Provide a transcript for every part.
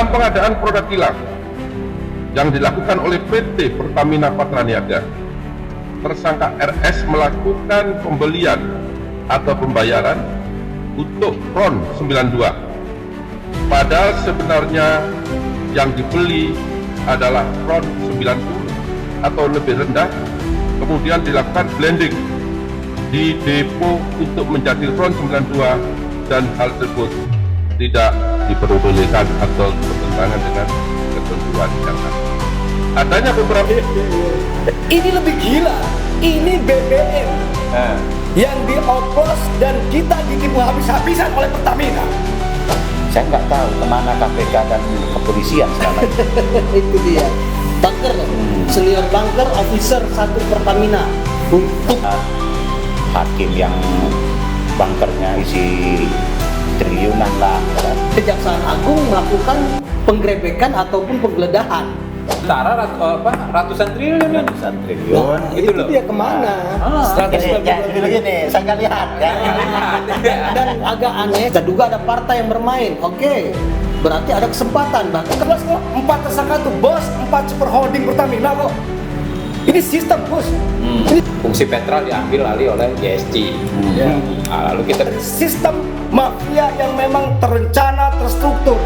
Dalam pengadaan produk kilang yang dilakukan oleh PT Pertamina Patraniaga, tersangka RS melakukan pembelian atau pembayaran untuk RON 92. Padahal sebenarnya yang dibeli adalah RON 90 atau lebih rendah, kemudian dilakukan blending di depo untuk menjadi RON 92, dan hal tersebut tidak diperbolehkan atau bertentangan dengan ketentuan yang ada. Adanya beberapa ini lebih gila, ini BBM yang dioplos dan kita ditipu habis-habisan oleh Pertamina. Saya nggak tahu kemana KPK dan kepolisian selama ini. Itu dia, bunker, senior bunker officer 1 Pertamina untuk Hakim yang bunkernya isi triliunan lah. Kejaksaan Agung melakukan penggerebekan ataupun penggeledahan. Setara ratusan triliun kan? Ratusan triliun. Itu dia kemana? Gini, saya nggak lihat. Dan agak aneh, saya duga ada partai yang bermain. Oke, berarti ada kesempatan. Bahkan kelas 4 tersangka itu bos 4 super holding Pertamina kok. Ini sistem bos. Ini Fungsi Petral diambil alih oleh JSC. Nah, lalu kita sistem mafia yang memang terencana, terstruktur.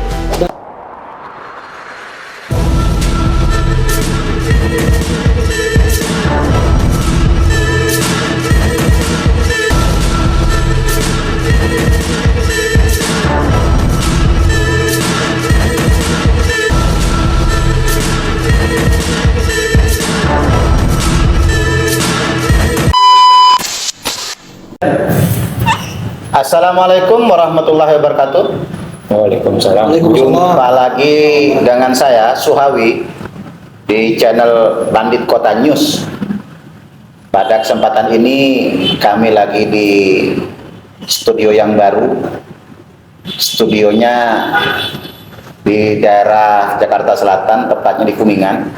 Assalamualaikum warahmatullahi wabarakatuh. Waalaikumsalam. Jumpa lagi dengan saya Suhawi di channel Bandit Kota News. Pada kesempatan ini kami lagi di studio yang baru. Studionya di daerah Jakarta Selatan, tepatnya di Kuningan,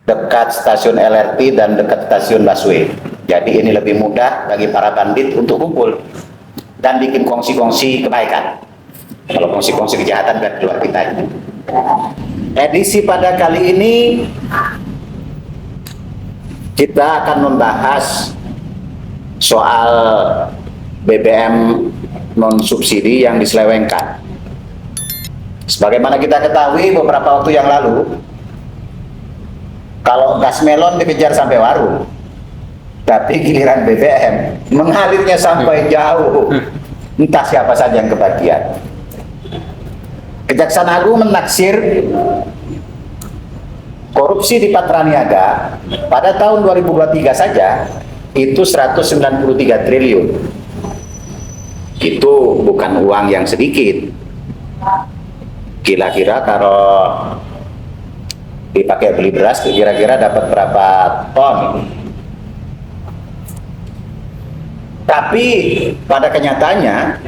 dekat stasiun LRT dan dekat stasiun busway. Jadi ini lebih mudah bagi para bandit untuk kumpul dan bikin kongsi-kongsi kebaikan. Kalau kongsi-kongsi kejahatan biar keluar kita. Edisi pada kali ini kita akan membahas soal BBM non subsidi yang diselewengkan. Sebagaimana kita ketahui beberapa waktu yang lalu, kalau gas melon dikejar sampai warung, tapi giliran BBM mengalirnya sampai jauh, entah siapa saja yang kebagian. Kejaksaan Agung menaksir korupsi di Patraniaga pada tahun 2023 saja itu 193 triliun. Itu bukan uang yang sedikit. Kira-kira kalau dipakai beli beras kira-kira dapat berapa ton. Tapi pada kenyataannya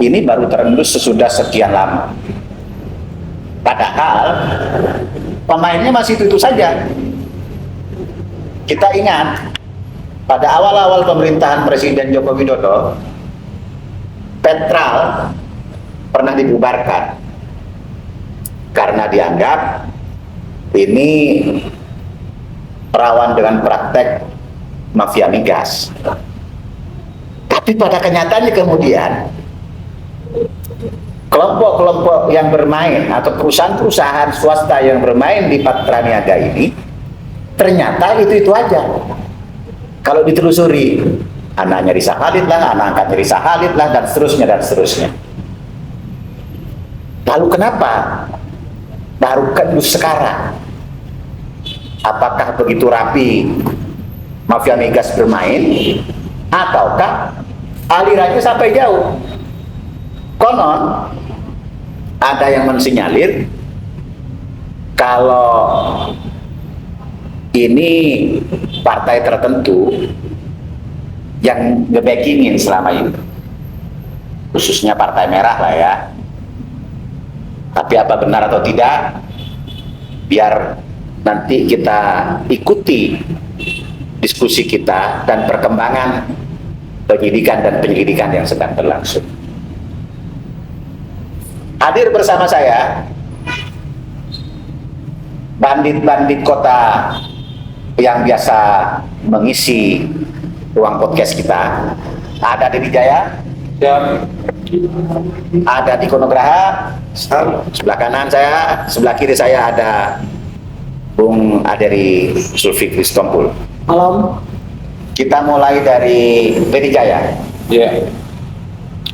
ini baru terendus sesudah sekian lama. Padahal pemainnya masih itu saja. Kita ingat pada awal-awal pemerintahan Presiden Joko Widodo, Petral pernah dibubarkan karena dianggap ini rawan dengan praktek mafia migas. Tapi pada kenyataannya kemudian kelompok-kelompok yang bermain atau perusahaan-perusahaan swasta yang bermain di Patraniaga ini ternyata itu aja. Kalau ditelusuri, anaknya Risa Khalid lah, anak angkatnya Risa Khalid lah, dan seterusnya dan seterusnya. Lalu kenapa baru kedus sekarang? Apakah begitu rapi mafia migas bermain, ataukah alirannya sampai jauh? Konon ada yang mensinyalir kalau ini partai tertentu yang nge-backingin selama ini, khususnya Partai Merah lah ya. Tapi apa benar atau tidak, biar nanti kita ikuti diskusi kita dan perkembangan penyidikan dan penyelidikan yang sedang berlangsung. hadir bersama saya bandit-bandit kota yang biasa mengisi ruang podcast kita. Ada Dedi Jaya, ada Diko Nugraha, sebelah kanan saya, sebelah kiri saya ada Bung Aderi Zulfikri Sitompul. Malam. Kita mulai dari Dedi Jaya. Iya.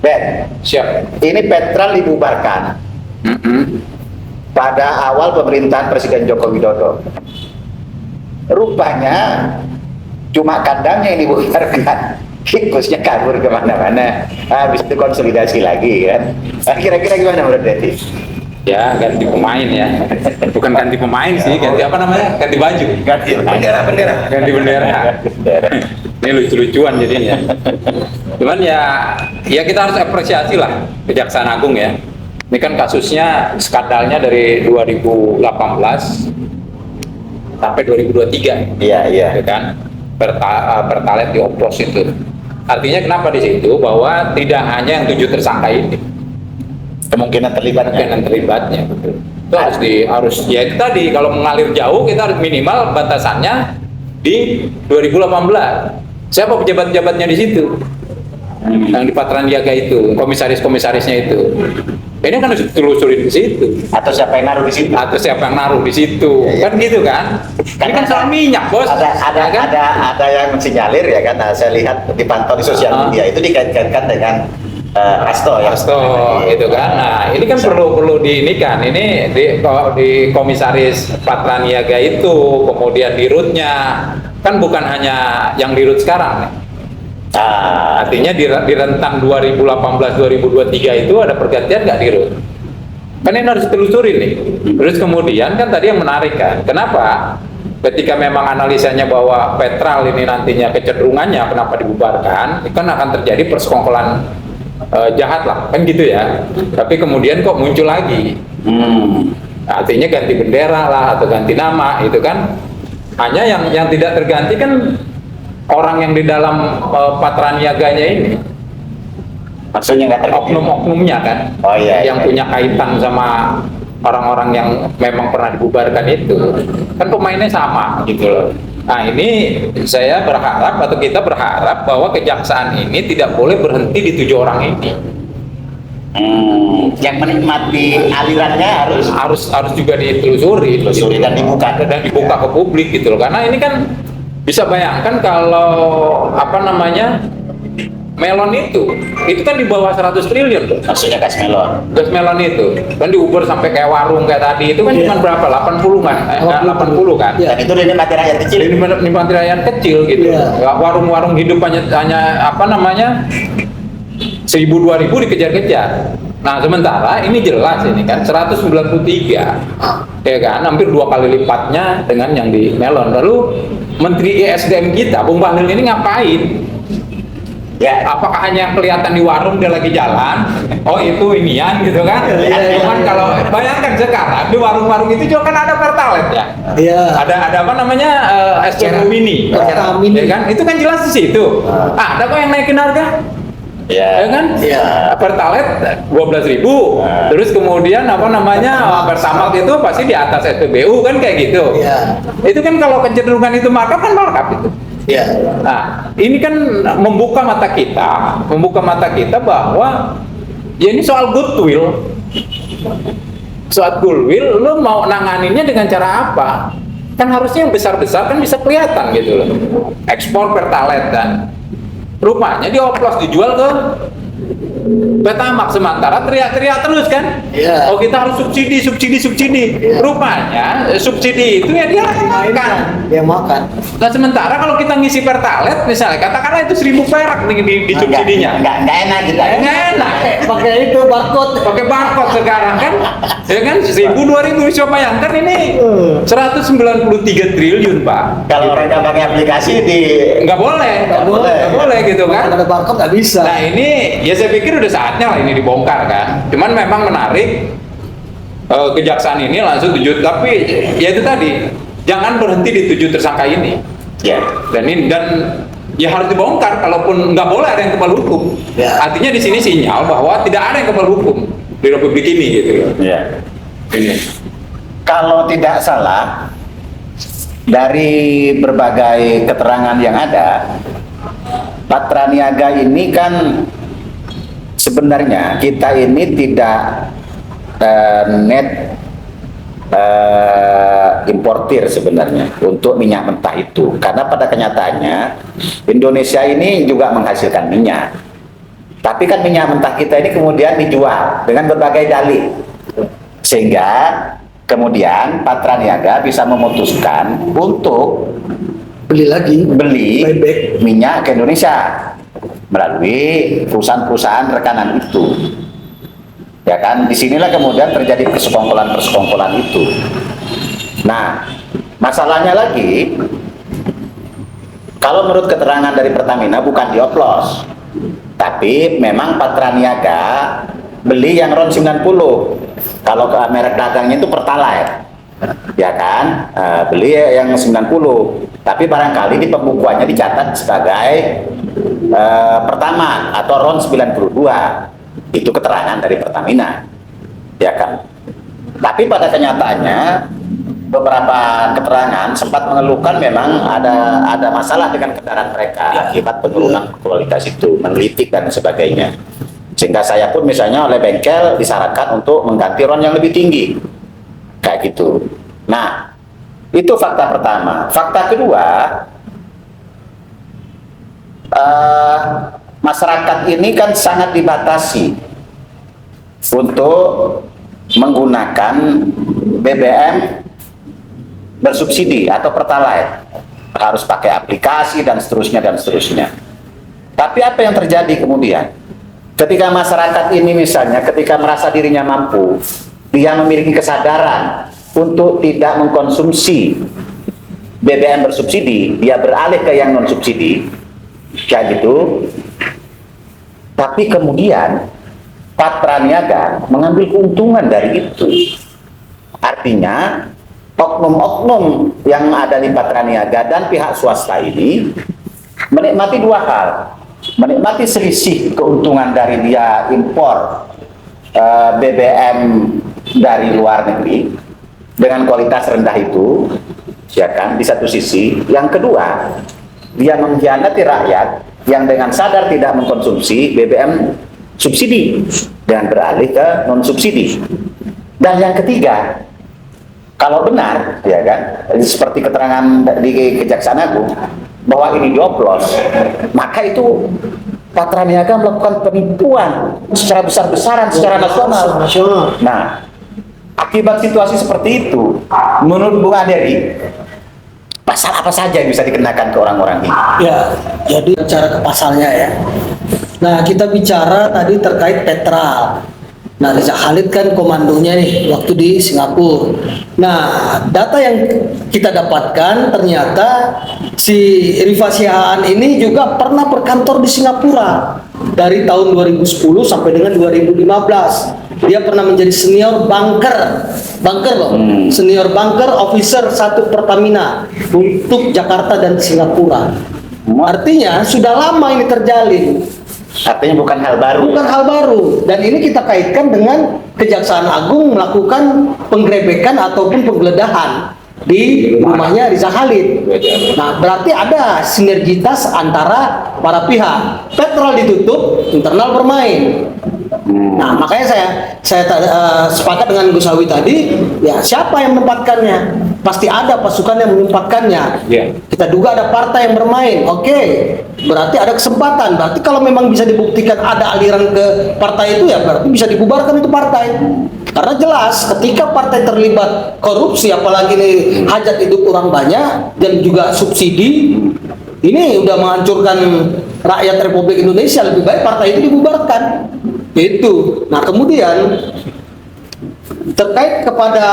Ben, Siap. ini Petral dibubarkan pada awal pemerintahan Presiden Joko Widodo. Rupanya cuma kandangnya yang dibubarkan, tikusnya kabur kemana-mana. Habis itu konsolidasi lagi kan. Kira-kira gimana menurut Dedi? Ya, ganti pemain ya. Bukan ganti pemain sih, ganti apa namanya? Ganti baju. Ganti bendera. Ganti bendera. Ini lucu-lucuan jadinya. Cuman ya kita harus apresiasi lah Kejaksaan Agung ya. Ini kan kasusnya skandalnya dari 2018 sampai 2023. Iya. Ya kan? Pertalite dioplos itu. Artinya kenapa di situ bahwa tidak hanya yang 7 tersangka ini, Kemungkinan terlibatnya betul. Itu harus ya itu tadi, kalau mengalir jauh kita harus minimal batasannya di 2018. Siapa pejabat-pejabatnya di situ? Yang di Patraniaga itu, komisaris-komisarisnya itu. Ini kan harus ditelusurin di situ. Atau siapa yang naruh di situ? Atau siapa yang naruh di situ? Ya. Kan gitu kan? Ini kan soal minyak, Bos. Ada Ya kan? ada yang mensinyalir ya kan. Nah, saya lihat dipantau di sosial media itu dikait-kaitkan dengan Hasto ya. Hasto itu kan. Nah, ini kan perlu diinikan. Ini di komisaris Patraniaga itu, kemudian dirutnya kan bukan hanya yang dirut sekarang. Artinya di rentang 2018-2023 itu ada pergantian nggak dirut? Kan ini harus ditelusuri nih. Terus kemudian kan tadi yang menarik kan, kenapa ketika memang analisanya bahwa Petral ini nantinya kecenderungannya kenapa dibubarkan, itu kan akan terjadi persekongkolan jahat lah, kan gitu ya. Tapi kemudian kok muncul lagi, artinya ganti bendera lah atau ganti nama, itu kan hanya yang tidak terganti kan orang yang di dalam Patraniaganya ini. Maksudnya nggak terganti. Oknum-oknumnya kan, Oh, iya, yang iya. punya kaitan sama orang-orang yang memang pernah dibubarkan itu, kan pemainnya sama gitu loh. Nah ini saya berharap atau kita berharap bahwa kejaksaan ini tidak boleh berhenti di 7 orang ini. Yang menikmati alirannya harus juga ditelusuri dan dibuka ke publik gitu loh. Karena ini kan bisa bayangkan kalau apa namanya melon itu kan di bawah 100 triliun tuh. Maksudnya gas melon. Gas melon itu kan diuber sampai kayak warung kayak tadi itu kan cuma berapa? 80 kan? 80 kan? Dan itu nikmati rakyat kecil. Jadi nikmati rakyat kecil gitu. Warung-warung hidup hanya apa namanya 1.000-2.000 dikejar-kejar. Nah sementara ini jelas ini kan 193 ya kan, hampir 2 kali lipatnya dengan yang di melon. Lalu Menteri ESDM kita Bung Bahlil ini ngapain? Ya, apakah hanya yang kelihatan di warung dia lagi jalan? Oh itu inian gitu kan? Cuman kalau bayangkan sekarang di warung-warung itu juga kan ada Pertalite ya. Iya. Ada apa namanya SCM Mini, ya kan? Itu kan jelas di situ. Ada kok yang naikin harga? Ya kan? Iya. Pertalite 12.000. Terus kemudian apa namanya Pertamax itu pasti di atas SPBU kan kayak gitu. Iya. Itu kan kalau kecenderungan itu markup kan markup itu. Iya. Nah, ini kan membuka mata kita bahwa ya ini soal goodwill. Soal goodwill, lu mau nanganinnya dengan cara apa? Kan harusnya yang besar-besar kan bisa kelihatan gitu loh. Ekspor Pertalite kan. Rupanya dioplos dijual ke Pertamax, sementara teriak-teriak terus kan? Iya. Oh kita harus subsidi. Iya. Rupanya subsidi itu ya dia makan. Dia makan. Nah sementara kalau kita ngisi Pertalite misalnya katakanlah itu 1.000 perak di subsidinya. Nggak enak gitu. Nggak enak. Pakai itu barcode. Pakai barcode sekarang kan, ya kan 1.000-2.000 bisa bayangkan ini 193 triliun Pak. Kalau orang nggak pakai aplikasi Nggak boleh gitu kan. Kalau ada barcode nggak bisa. Nah ini ya saya pikir udah saatnya lah ini dibongkar kan. Cuman memang menarik kejaksaan ini langsung 7, tapi ya itu tadi jangan berhenti di 7 tersangka ini. ya. Dan ya harus dibongkar, kalaupun nggak boleh ada yang kebal hukum. Ya. Artinya di sini sinyal bahwa tidak ada yang kebal hukum. di Republik ini gitu. Ya. Ini. Kalau tidak salah, dari berbagai keterangan yang ada, Patra Niaga ini kan sebenarnya kita ini tidak net importir sebenarnya untuk minyak mentah itu, karena pada kenyataannya Indonesia ini juga menghasilkan minyak, tapi kan minyak mentah kita ini kemudian dijual dengan berbagai dalih, sehingga kemudian Patra Niaga bisa memutuskan untuk beli Buyback. minyak ke Indonesia melalui perusahaan-perusahaan rekanan itu. Ya kan, disinilah kemudian terjadi persekongkolan itu. Nah, masalahnya lagi, kalau menurut keterangan dari Pertamina bukan dioplos, tapi memang Patra Niaga beli yang RON 90. Kalau ke merek dagangnya itu Pertalite, ya kan, beli yang 90. Tapi barangkali di pembukuannya dicatat sebagai Pertamax atau RON 92. Itu keterangan dari Pertamina, ya kan. Tapi pada kenyataannya beberapa keterangan sempat mengeluhkan memang ada masalah dengan kendaraan mereka akibat penurunan kualitas itu, menggelitik dan sebagainya. Sehingga saya pun misalnya oleh bengkel disarankan untuk mengganti RON yang lebih tinggi, kayak gitu. Nah, itu fakta pertama. Fakta kedua, masyarakat ini kan sangat dibatasi untuk menggunakan BBM bersubsidi atau Pertalite, harus pakai aplikasi dan seterusnya dan seterusnya. Tapi apa yang terjadi kemudian ketika masyarakat ini misalnya ketika merasa dirinya mampu, dia memiliki kesadaran untuk tidak mengkonsumsi BBM bersubsidi, dia beralih ke yang non subsidi, kayak gitu. Tapi kemudian Patra Niaga mengambil keuntungan dari itu. Artinya oknum-oknum yang ada di Patra Niaga dan pihak swasta ini menikmati dua hal. Menikmati selisih keuntungan dari dia impor BBM dari luar negeri dengan kualitas rendah itu, ya kan, di satu sisi. Yang kedua, dia mengkhianati rakyat yang dengan sadar tidak mengkonsumsi BBM subsidi dan beralih ke non subsidi. Dan yang ketiga, kalau benar, ya kan, seperti keterangan di Kejaksaan Agung bahwa ini dioplos, maka itu Patra Niaga melakukan penipuan secara besar-besaran secara nasional. Nah, akibat situasi seperti itu, menurut Bung Aderi, pasal apa saja yang bisa dikenakan ke orang-orang ini? Ya, jadi bicara ke pasalnya ya. Nah, kita bicara tadi terkait Petral. Nah, Riza Khalid kan komandonya nih waktu di Singapura. Nah, data yang kita dapatkan ternyata si Rifa Sihaan ini juga pernah berkantor di Singapura dari tahun 2010 sampai dengan 2015. Dia pernah menjadi senior banker loh, senior banker officer 1 Pertamina untuk Jakarta dan Singapura. Artinya sudah lama ini terjalin. Artinya bukan hal baru. Bukan hal baru. Dan ini kita kaitkan dengan Kejaksaan Agung melakukan penggerebekan ataupun penggeledahan di rumahnya Riza Khalid. Nah, berarti ada sinergitas antara para pihak. Petrol ditutup, internal bermain. Nah, makanya saya sepakat dengan Gus Hawi tadi, ya siapa yang menempatkannya? Pasti ada pasukan yang menempatkannya. Yeah. Kita duga ada partai yang bermain. Oke, berarti ada kesempatan. Berarti kalau memang bisa dibuktikan ada aliran ke partai itu, ya berarti bisa dibubarkan itu partai. Karena jelas ketika partai terlibat korupsi, apalagi nih hajat hidup orang banyak dan juga subsidi, ini udah menghancurkan rakyat Republik Indonesia. Lebih baik partai itu dibubarkan. Itu. Nah, kemudian terkait kepada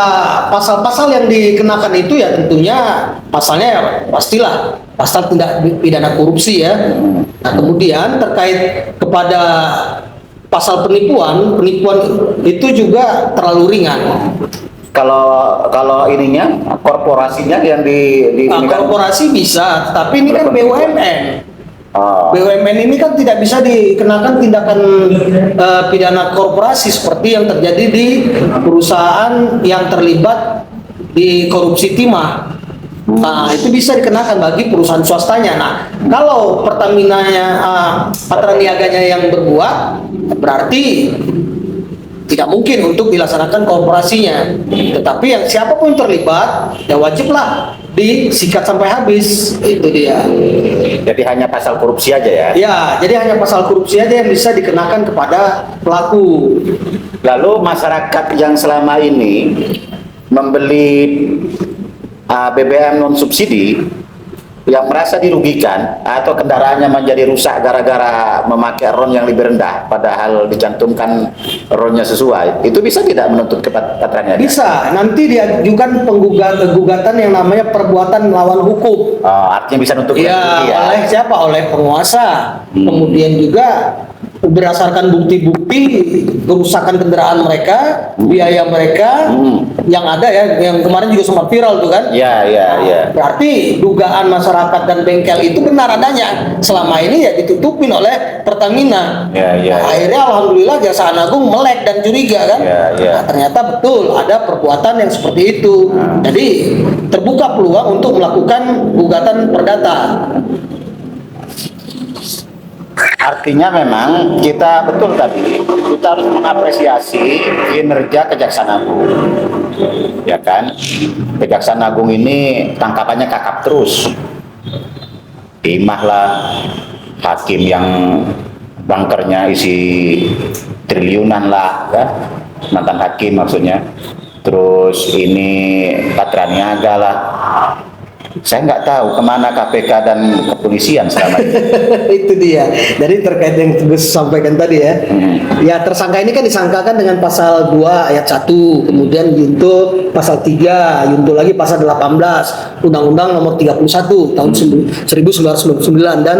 pasal-pasal yang dikenakan itu, ya tentunya pasalnya ya pastilah pasal tindak pidana korupsi ya. Nah, kemudian terkait kepada pasal penipuan itu juga terlalu ringan. Kalau ininya korporasinya yang di Nah, korporasi bisa, tapi ini kan BUMN. Oh. BUMN ini kan tidak bisa dikenakan tindakan pidana korporasi seperti yang terjadi di perusahaan yang terlibat di korupsi timah. Nah, itu bisa dikenakan bagi perusahaan swastanya. Nah, kalau Pertamina-nya, Patraniaganya yang berbuat, berarti tidak mungkin untuk dilaksanakan korporasinya. Tetapi yang siapapun yang terlibat, ya wajiblah disikat sampai habis. Itu dia. Jadi hanya pasal korupsi aja ya. Ya, jadi hanya pasal korupsi aja yang bisa dikenakan kepada pelaku. Lalu masyarakat yang selama ini membeli BBM non subsidi yang merasa dirugikan atau kendaraannya menjadi rusak gara-gara memakai RON yang lebih rendah padahal dicantumkan RON-nya sesuai, itu bisa tidak menuntut ke Patraniaga? Bisa, nanti diajukan gugatan yang namanya perbuatan melawan hukum. Artinya bisa nuntut Ya, oleh siapa? Oleh penguasa. Kemudian juga berdasarkan bukti-bukti kerusakan kendaraan mereka, biaya mereka yang ada ya, yang kemarin juga sempat viral tuh kan? Ya. Berarti dugaan masyarakat dan bengkel itu benar adanya. Selama ini ya ditutupin oleh Pertamina. Ya. Akhirnya alhamdulillah Kejaksaan Agung melek dan curiga kan? Ya. Nah, ternyata betul ada perbuatan yang seperti itu. Jadi terbuka peluang untuk melakukan gugatan perdata. Artinya memang kita betul tadi, kita harus mengapresiasi kinerja Kejaksaan Agung, ya kan? Kejaksaan Agung ini tangkapannya kakap terus, timah lah, hakim yang bangkernya isi triliunan lah, kan? Mantan hakim maksudnya. Terus ini Patraniaga lah. Saya nggak tahu kemana KPK dan kepolisian selama ini. Itu dia. Jadi terkait yang Gus sampaikan tadi ya. Ya tersangka ini kan disangkakan dengan pasal 2 ayat 1, kemudian Yunto pasal 3, Yunto lagi pasal 18, Undang-Undang nomor 31 tahun 1999 dan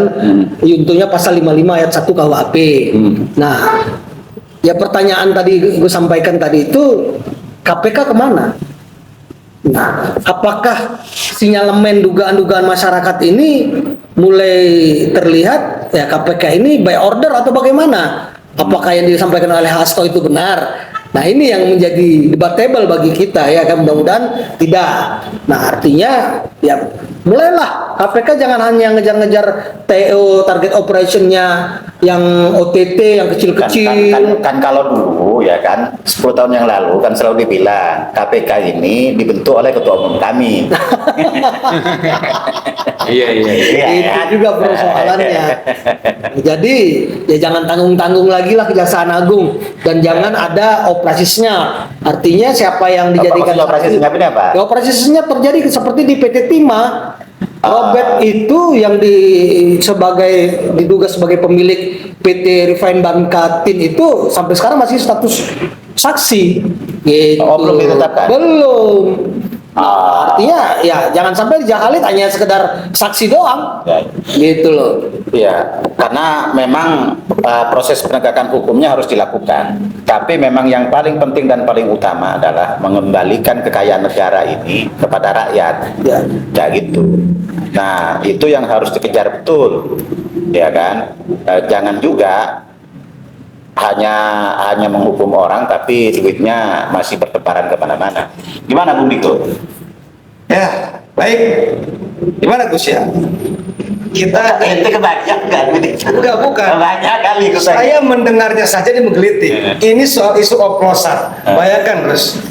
Yuntonya pasal 55 ayat 1 KUHP. Nah, ya pertanyaan tadi gue sampaikan tadi itu KPK kemana? Nah, apakah sinyalemen dugaan-dugaan masyarakat ini mulai terlihat ya KPK ini by order atau bagaimana? Apakah yang disampaikan oleh Hasto itu benar? Nah, ini yang menjadi debatable bagi kita ya kan, mudah-mudahan tidak. Nah, artinya ya mulailah KPK jangan hanya ngejar-ngejar TO target operationnya yang OTT yang kecil-kecil. Kan kalau dulu ya kan 10 tahun yang lalu kan selalu dibilang KPK ini dibentuk oleh ketua umum kami. Iya. Itu juga persoalannya. Jadi ya jangan tanggung-tanggung lagi lah Kejaksaan Agung dan jangan ada operasinya. Artinya siapa yang dijadikan operasinya apa? Ya, operasinya terjadi seperti di PT Timah. Robert itu yang diduga sebagai pemilik PT Refine Bankatin itu sampai sekarang masih status saksi. Gitu. Oh, belum ditetapkan? Belum. Artinya ya jangan sampai dijahalin hanya sekedar saksi doang. Ya. Gitu loh. Ya, karena memang proses penegakan hukumnya harus dilakukan. Tapi memang yang paling penting dan paling utama adalah mengembalikan kekayaan negara ini kepada rakyat. Ya. Ya gitu. Nah, itu yang harus dikejar betul. Ya kan? Jangan juga hanya menghukum orang tapi duitnya masih bertebaran kemana-mana. Gimana Bung Diko? Ya, baik. Gimana Gus ya? Kita Itu kebanyakan nggak duit? enggak bukan. Banyak kali Saya mendengarnya saja ini menggelitik. Ini soal isu oplosan. Bayangkan Gus,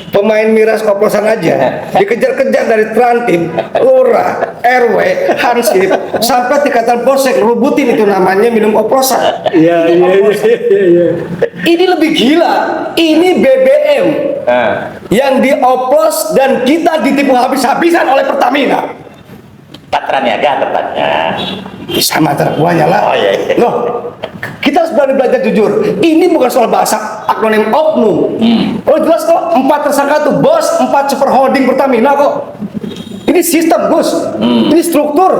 pemain miras oplosan aja dikejar-kejar dari Trantim, Lurah, RW, Hansip sampai tingkatan polsek rubutin itu namanya minum oplosan. Iya. Ini lebih gila. Ini BBM yang dioplos dan kita ditipu habis-habisan oleh Pertamina. Patraniaga tepatnya. Sama terbuahnya lah. Oh, iya. Loh, kita harus berani belajar jujur. Ini bukan soal bahasa akronim oknum. Oh jelas kok 4 tersangka tuh bos 4 super holding Pertamina kok. Ini sistem Gus. Ini struktur.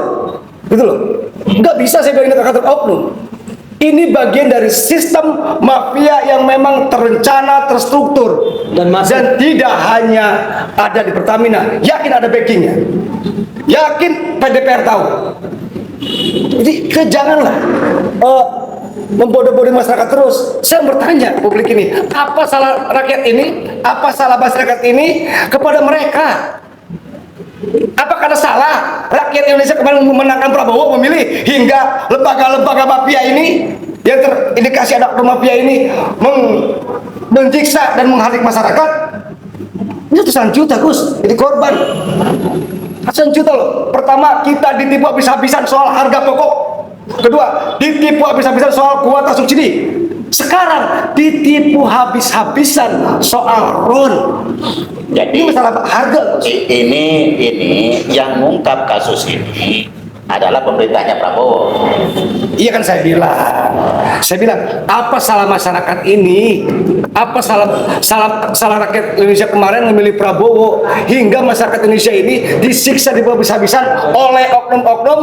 Gitu loh. Nggak bisa saya bilang ini kata oknum. Ini bagian dari sistem mafia yang memang terencana, terstruktur Dan tidak hanya ada di Pertamina. Yakin ada backingnya. Yakin PDPR tahu. Jadi janganlah membodoh-bodohi masyarakat terus. Saya bertanya publik ini, apa salah rakyat ini, apa salah masyarakat ini kepada mereka? Apa karena salah rakyat Indonesia kemarin memenangkan Prabowo memilih hingga lembaga-lembaga mafia ini yang terindikasi ada oknum mafia ini menjiksa dan menghadik masyarakat? Ini ratusan juta Gus jadi korban. Ratusan juta loh. Pertama, kita ditipu habis-habisan soal harga pokok. Kedua, ditipu habis-habisan soal kuota subsidi. Sekarang ditipu habis-habisan soal RON. Jadi Ini masalah harga. ini yang mengungkap kasus ini adalah pemerintahnya Prabowo. Iya kan saya bilang apa salah masyarakat ini, apa salah rakyat Indonesia kemarin memilih Prabowo hingga masyarakat Indonesia ini disiksa di habis-habisan oleh oknum-oknum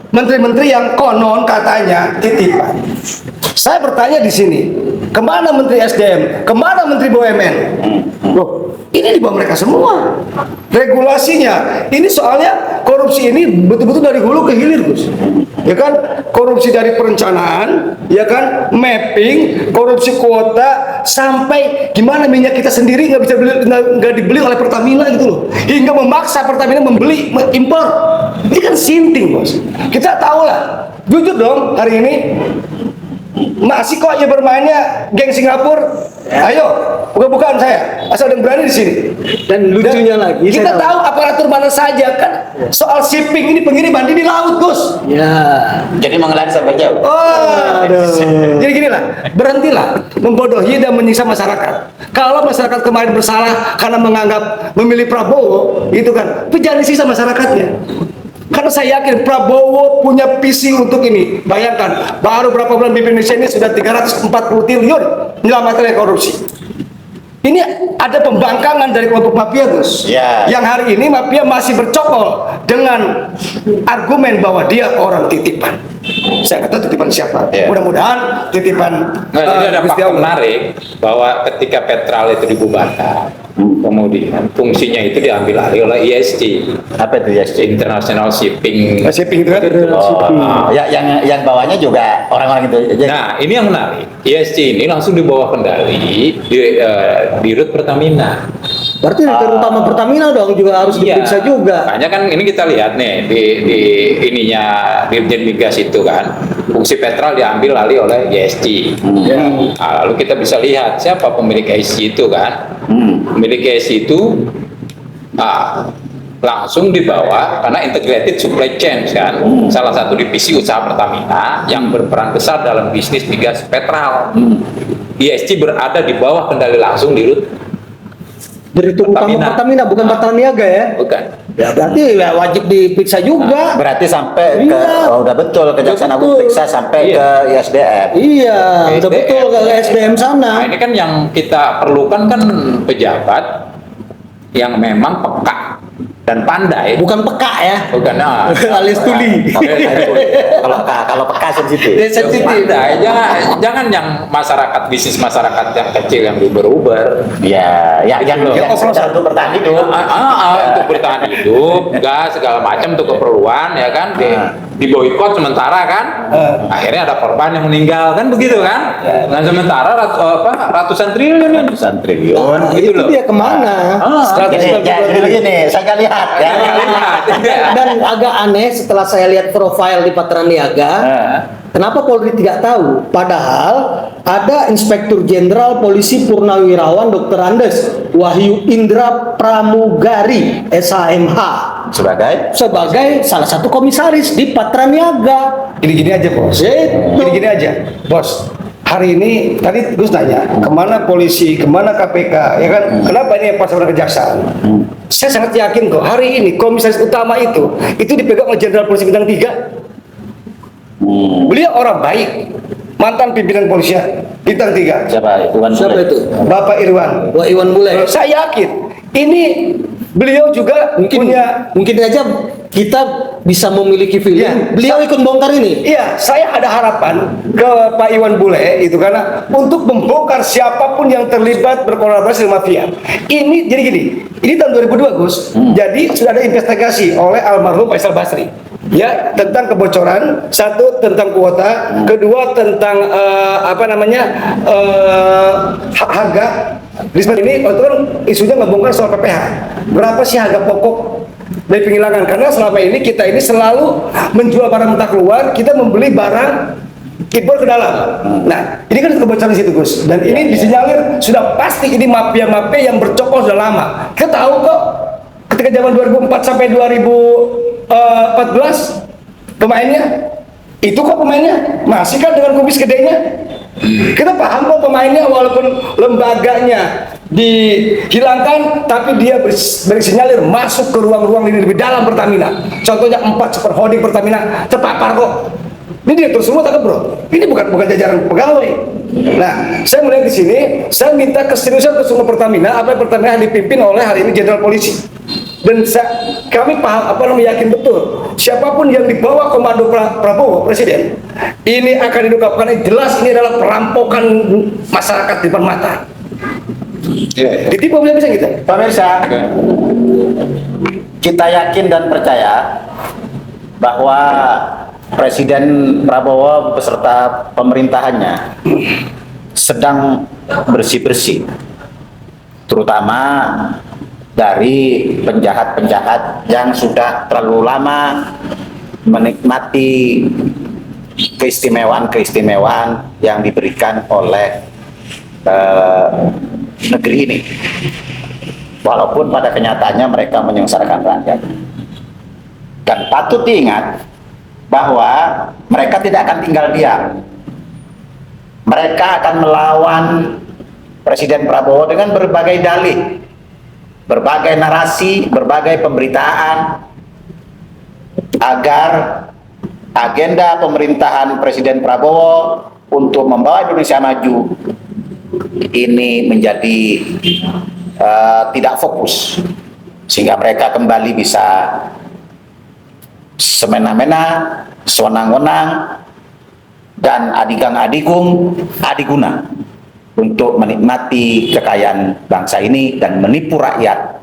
menteri-menteri yang konon katanya titipan. Saya bertanya di sini, kemana Menteri SDM, kemana Menteri BUMN? Loh, ini di bawah mereka semua. Regulasinya, ini soalnya korupsi ini betul-betul dari hulu ke hilir, Gus. Ya kan, korupsi dari perencanaan, ya kan, mapping, korupsi kuota, sampai gimana minyak kita sendiri nggak bisa nggak dibeli oleh Pertamina gitu loh, hingga memaksa Pertamina membeli, impor. Ini kan sinting, Bos. Kita tahu lah, jujur dong hari ini. Masih kok aja bermainnya geng Singapura. Ayo, bukan saya. Asal yang berani di sini. Dan lucunya lagi, kita saya tahu aparatur mana saja kan. Soal shipping ini pengiriman di laut, Gus. Ya. Jadi mengelari sampai jauh. Oh, jadi gini lah, berhentilah membodohi dan menyiksa masyarakat. Kalau masyarakat kemarin bersalah karena menganggap memilih Prabowo, itu kan, tapi jangan disiksa masyarakatnya. Karena saya yakin Prabowo punya visi untuk ini. Bayangkan, baru berapa bulan di Indonesia ini sudah 340 triliun menyelamatkan dari korupsi. Ini ada pembangkangan dari kelompok mafia, Gus. Ya. Yang hari ini mafia masih bercokol dengan argumen bahwa dia orang titipan. Saya kata titipan siapa? Ya. Mudah-mudahan titipan. Nah, jadi ada Gusti fakta Allah. menarik bahwa ketika Petral itu dibubarkan, kemudian fungsinya itu diambil alih oleh ISG, Apa itu ya? International Shipping. Shipping itu kan. Oh, yang bawahnya juga orang-orang itu. Nah, ini yang menarik. ISG ini langsung di bawah kendali di Rut Pertamina. Berarti direktur utama Pertamina dong juga harus Iya. diperiksa juga. Makanya kan ini kita lihat nih di ininya Dirjen Migas itu kan, fungsi Petral diambil alih oleh ISG. Nah, lalu kita bisa lihat siapa pemilik ISG itu kan. Pemilik ISG itu langsung dibawa karena integrated supply chain kan, salah satu divisi usaha Pertamina yang berperan besar dalam bisnis migas Petral. ISG berada di bawah kendali langsung di Rut Direktur utama Pertamina bukan Patraniaga ya? bukan. Ya berarti ya wajib diperiksa juga. Berarti sampai ke, Iya. udah betul Kejaksaan Udah Agung betul. periksa sampai Iya. ke ISDM. Iya, udah SDM. betul ke SDM sana. Nah, ini kan yang kita perlukan kan pejabat yang memang peka dan pandai. Bukan peka ya. Bukan, Alias tuli. Kalau peka sensitif. Dia sensitif. Pandai, jangan yang masyarakat, bisnis masyarakat yang kecil yang diuber-uber. Ya, yang sekedar untuk bertahan hidup. Untuk bertahan hidup, gas segala macam untuk keperluan ya kan, di boikot sementara kan, akhirnya ada korban yang meninggal kan begitu kan, dan sementara ratusan triliun ini. Ratusan triliun. Gitu Itu loh. dia kemana? Jadi gini, saya nggak lihat ya. Dan agak aneh setelah saya lihat profil di Patraniaga, kenapa Polri tidak tahu? Padahal ada Inspektur Jenderal Polisi Purnawirawan Dr. Andes Wahyu Indra Pramugari SHMH sebagai salah satu komisaris di Patraniaga. Gini-gini aja, Bos. Gini-gini aja, Bos. Hari ini tadi Gus nanya kemana polisi, kemana KPK, ya kan? Kenapa ini pas sama kejaksaan? Saya sangat yakin kok hari ini komisaris utama itu dipegang oleh Jenderal Polisi Bintang 3. Beliau orang baik, mantan pimpinan polisian Bintang 3. Siapa? Siapa itu? Bapak Irwan. Wah, Iwan Bule. Saya yakin ini beliau juga punya. Mungkin aja kita bisa memiliki feeling. Ya. Beliau ikut bongkar ini. Iya, saya ada harapan ke Pak Iwan Bule itu karena untuk membongkar siapapun yang terlibat berkolaborasi dengan mafia. Ini jadi gini, ini tahun 2002 Gus. Jadi sudah ada investigasi oleh almarhum Faisal Basri. ya tentang kebocoran, satu tentang kuota, kedua tentang harga. Risma ini waktu kan isunya ngebongkar soal PPH. Berapa sih harga pokok dari penghilangan? Karena selama ini kita ini selalu menjual barang mentah keluar, kita membeli barang impor ke dalam. Nah, ini kan kebocoran di situ, Gus. Dan ini disinyalir sudah pasti ini mafia-mafia yang bercokol sudah lama. Kita tahu kok ketika zaman 2004 sampai 2014 pemainnya itu kok pemainnya masih kan dengan kubis gedenya. Kita paham kok pemainnya walaupun lembaganya dihilangkan, tapi dia bersinyalir masuk ke ruang-ruang ini lebih dalam Pertamina. Contohnya 4 super holding Pertamina terpapar kok. Ini direktur semua tak bro. Ini bukan jajaran pegawai. Nah, saya melihat di sini, saya minta keseriusan ke semua Pertamina, apa yang Pertamina dipimpin oleh hari ini Jenderal Polisi. Dan kami paham, yakin betul siapapun yang dibawa komando Prabowo Presiden ini akan diungkapkan jelas ini adalah perampokan masyarakat di depan mata. Ditipu bisa kita. Pemirsa, kita yakin dan percaya bahwa Presiden Prabowo beserta pemerintahannya sedang bersih-bersih, terutama dari penjahat-penjahat yang sudah terlalu lama menikmati keistimewaan-keistimewaan yang diberikan oleh negeri ini, walaupun pada kenyataannya mereka menyengsarakan rakyat. Dan patut diingat bahwa mereka tidak akan tinggal diam. Mereka akan melawan Presiden Prabowo dengan berbagai dalih, berbagai narasi, berbagai pemberitaan agar agenda pemerintahan Presiden Prabowo untuk membawa Indonesia maju ini menjadi tidak fokus, sehingga mereka kembali bisa semena-mena, sewenang-wenang, dan adigang-adigung, adiguna untuk menikmati kekayaan bangsa ini dan menipu rakyat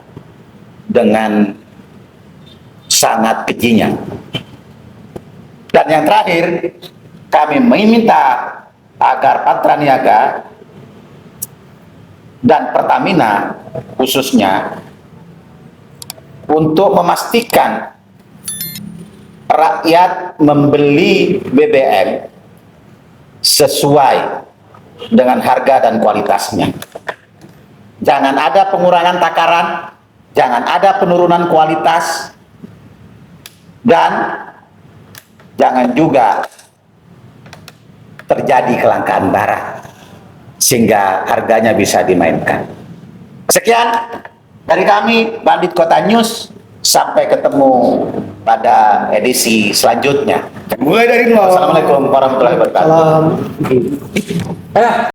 dengan sangat kejinya. Dan yang terakhir, kami meminta agar Patra Niaga dan Pertamina khususnya untuk memastikan rakyat membeli BBM sesuai dengan harga dan kualitasnya. Jangan ada pengurangan takaran, jangan ada penurunan kualitas, dan jangan juga terjadi kelangkaan barang sehingga harganya bisa dimainkan. Sekian dari kami, Bandit Kota News. Sampai ketemu pada edisi selanjutnya. Mulai dari nol. Assalamualaikum warahmatullahi wabarakatuh. Salam.